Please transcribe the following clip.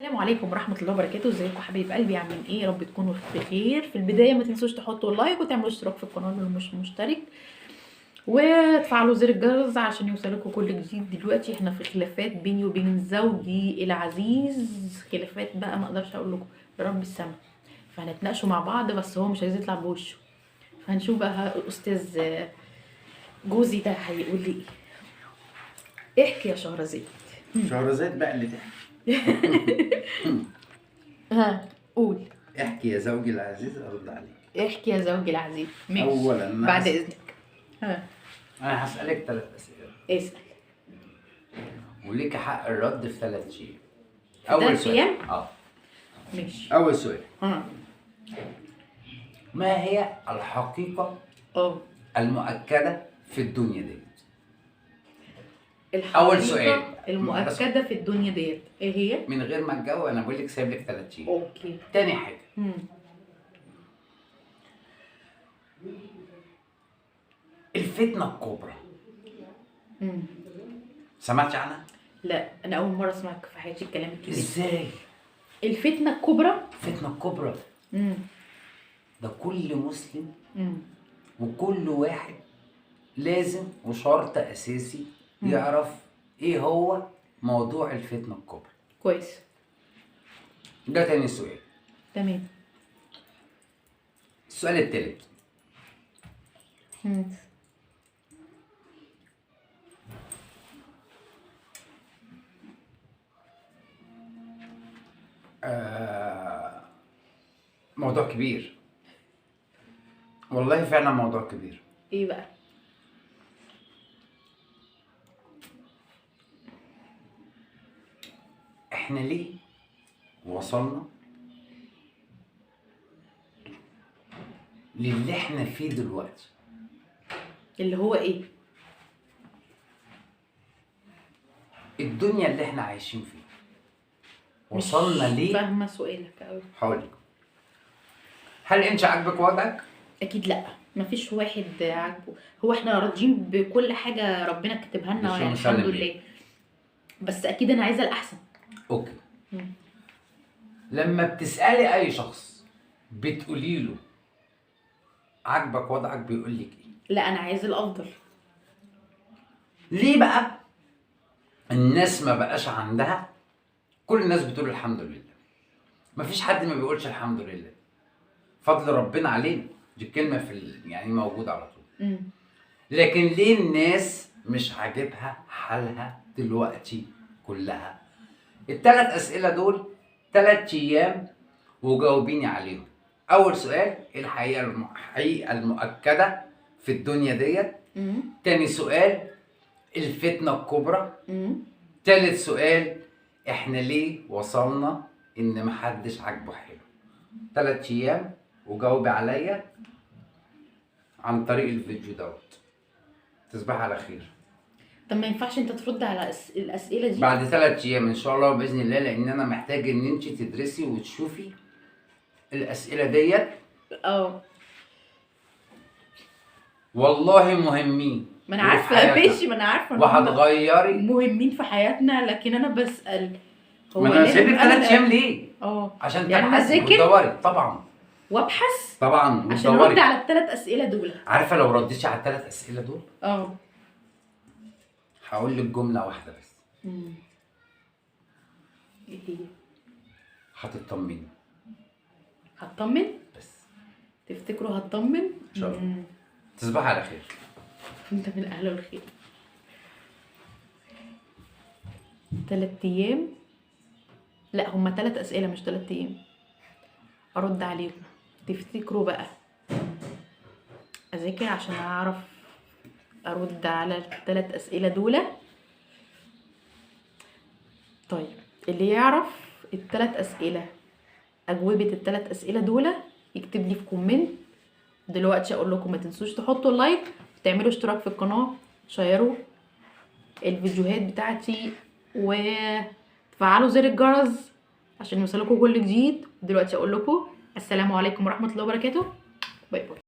السلام عليكم ورحمة الله وبركاته. ازيكم حبايب قلبي؟ عاملين ايه؟ يا رب تكونوا بخير. في البداية ما تنسوش تحطوا اللايك وتعملوا اشتراك في القناة اللي مش مشترك، وتفعلوا زر الجرس عشان يوصلكوا كل جديد. دلوقتي احنا في خلافات بيني وبين زوجي العزيز، خلافات بقى ما اقدرش اقول لكم رب السما. فهنتناقشوا مع بعض، بس هو مش عايز يطلع بوشه. فهنشوف بقى الاستاذ جوزي ده هيقول لي ايه. احكي يا شهرزاد. شهرزاد بقى اللي تحكي. ها قول. احكي يا زوجي العزيز ارد عليك. احكي يا زوجي العزيز. ماشي. اولا بعد اذنك. ها انا هسألك 3 اسئله اسال. وليك حق الرد في 3 ايام. تلات أيام؟ ماشي. اول سؤال، ها ما هي الحقيقه المؤكده في الدنيا دي؟ أول سؤال. المؤكدة في الدنيا ديت ايه هي؟ من غير ما تجاوب انا بقول لك سايب لك 3 ايام. اوكي. تاني حاجه، الفتنه الكبرى. سمعتش عنها؟ لا، انا اول مرة اسمعك في حياتي الكلام الكبير. ازاي؟ الفتنة الكبرى؟ الفتنه الكبرى ده كل مسلم وكل واحد لازم وشرط اساسي يعرف ايه هو موضوع الفتنه الكبرى. كويس. ده تاني سؤال. تمام. السؤال التالت، موضوع كبير، والله فعلا موضوع كبير. ايه بقى؟ احنا ليه وصلنا للي احنا فيه دلوقتي؟ اللي هو ايه؟ الدنيا اللي احنا عايشين فيها وصلنا ليه؟ فاهمة سؤالك اوي. هقولك، هل انت عاجبك وضعك؟ اكيد لا، مفيش واحد عاجبه. هو احنا راضيين بكل حاجة ربنا كاتبها لنا يعني الحمد لله، بس اكيد انا عايزة الاحسن. اوكي. لما بتسألي اي شخص بتقولي له عاجبك وضعك بيقول لك ايه؟ لا، انا عايز الافضل. ليه بقى الناس ما بقاش عندها؟ كل الناس بتقول الحمد لله، مفيش حد ما بيقولش الحمد لله، فضل ربنا علينا، دي الكلمه يعني موجوده على طول. لكن ليه الناس مش عاجبها حالها دلوقتي كلها؟ ال3 اسئله دول 3 ايام وجاوبيني عليهم. اول سؤال، الحقيقه المؤكده في الدنيا ديت. تاني سؤال، الفتنه الكبرى. تالت سؤال، احنا ليه وصلنا ان محدش عاجبه حلو؟ 3 ايام وجاوبي عليا عن طريق الفيديو دوت. تصبح على خير. طب ما ينفعش انت ترد على الاسئله دي بعد 3 ايام ان شاء الله باذن الله، لان انا محتاج ان انت تدرسي وتشوفي الاسئله ديت. والله مهمين. ما انا عارفه ماشي، ما انا عارفه وهتغيري مهمين في حياتنا، لكن انا بسال هو ما انا سايبك 3 ايام ليه؟ عشان يعني تبحثي وتدوري طبعا، وابحث طبعا عشان ارد على ال3 اسئله دول. عارفه لو رديتي على ال3 اسئله دول هقول لك جمله واحده بس. ايه هي؟ هتطمني. هتطمن؟ بس تفتكروا هتطمن؟ ان شاء الله. تصبح على خير. انت من اهل الخير. 3 ايام؟ لا، هما 3 اسئله مش 3 ايام ارد عليهم. تفتكروا بقى اذاكر عشان اعرف ارد على ال3 اسئله دول؟ طيب، اللي يعرف ال3 اسئله، اجوبه ال3 اسئله دول، يكتب لي في كومنت. دلوقتي اقول لكم ما تنسوش تحطوا اللايك وتعملوا اشتراك في القناه، شيروا الفيديوهات بتاعتي وتفعلوا زر الجرس عشان يوصلكوا كل جديد. دلوقتي اقول لكم السلام عليكم ورحمه الله وبركاته. باي باي.